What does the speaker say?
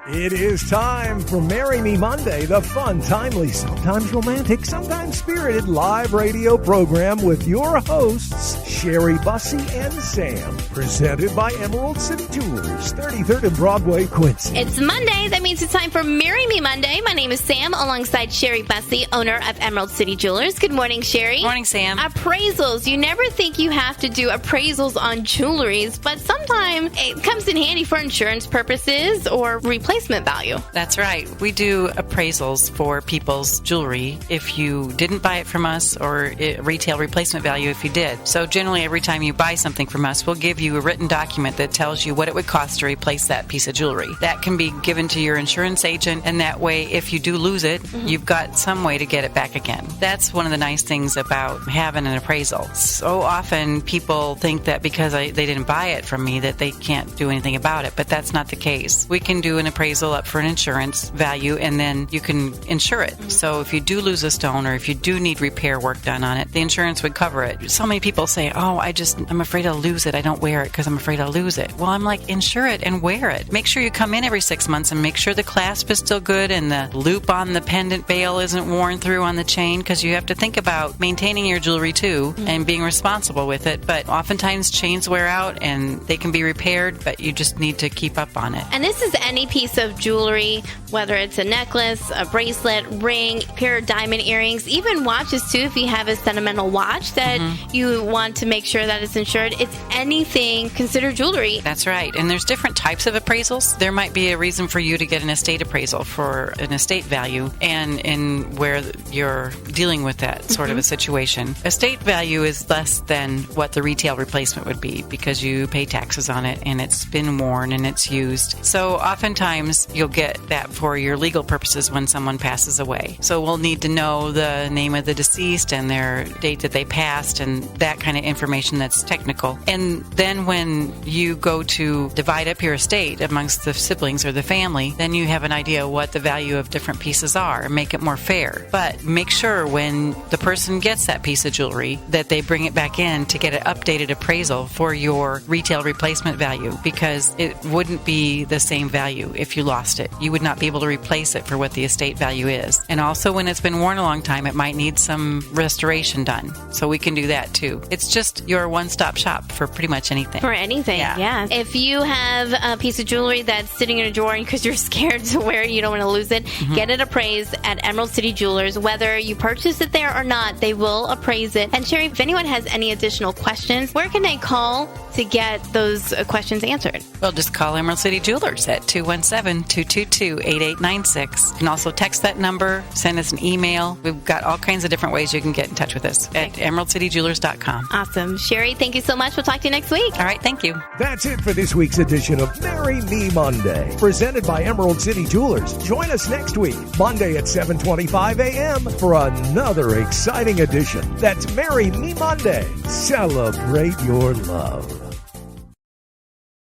It is time for Marry Me Monday, the fun, timely, sometimes romantic, sometimes spirited live radio program with your hosts, Sherry, Bussy, and Sam. Presented by Emerald City Jewelers, 33rd and Broadway, Quincy. It's Monday. That means it's time for Marry Me Monday. My name is Sam, alongside Sherry Bussy, owner of Emerald City Jewelers. Good morning, Sherry. Morning, Sam. Appraisals. You never think you have to do appraisals on jewelries, but sometimes it comes in handy for insurance purposes or replacement value. That's right. We do appraisals for people's jewelry if you didn't buy it from us, or retail replacement value if you did. So generally, every time you buy something from us, we'll give you a written document that tells you what it would cost to replace that piece of jewelry. That can be given to your insurance agent, and that way, if you do lose it, you've got some way to get it back again. That's one of the nice things about having an appraisal. So often, people think that because they didn't buy it from me that they can't do anything about it, but that's not the case. We can do an appraisal up for an insurance value, and then you can insure it. So if you do lose a stone, or if you do need repair work done on it, the insurance would cover it. So many people say, I'm afraid I'll lose it. I don't wear it because I'm afraid I'll lose it. Well, I'm like, insure it and wear it. Make sure you come in every 6 months and make sure the clasp is still good and the loop on the pendant bail isn't worn through on the chain, because you have to think about maintaining your jewelry too and being responsible with it. But oftentimes chains wear out and they can be repaired, but you just need to keep up on it. And this is any piece of jewelry, whether it's a necklace, a bracelet, ring, pair of diamond earrings, even watches too. If you have a sentimental watch that you want to make sure that it's insured, it's anything considered jewelry. That's right. And there's different types of appraisals. There might be a reason for you to get an estate appraisal for an estate value, and in where you're dealing with that sort of a situation. Estate value is less than what the retail replacement would be, because you pay taxes on it and it's been worn and it's used. So oftentimes you'll get that for your legal purposes when someone passes away. So we'll need to know the name of the deceased and their date that they passed and that kind of information that's technical. And then when you go to divide up your estate amongst the siblings or the family, then you have an idea what the value of different pieces are and make it more fair. But make sure when the person gets that piece of jewelry that they bring it back in to get an updated appraisal for your retail replacement value, because it wouldn't be the same value if you lost it. You would not be able to replace it for what the estate value is. And also, when it's been worn a long time, it might need some restoration done. So we can do that too. It's just your one-stop shop for pretty much anything. For anything, yeah. If you have a piece of jewelry that's sitting in a drawer because you're scared to wear it, you don't want to lose it, get it appraised at Emerald City Jewelers. Whether you purchase it there or not, they will appraise it. And Sherry, if anyone has any additional questions, where can they call to get those questions answered? Well, just call Emerald City Jewelers at 217-222-8896. You can also text that number, send us an email. We've got all kinds of different ways you can get in touch with us at emeraldcityjewelers.com. Awesome. Sherry, thank you so much. We'll talk to you next week. All right, thank you. That's it for this week's edition of Marry Me Monday, presented by Emerald City Jewelers. Join us next week, Monday at 7:25 a.m. for another exciting edition. That's Marry Me Monday. Celebrate your love.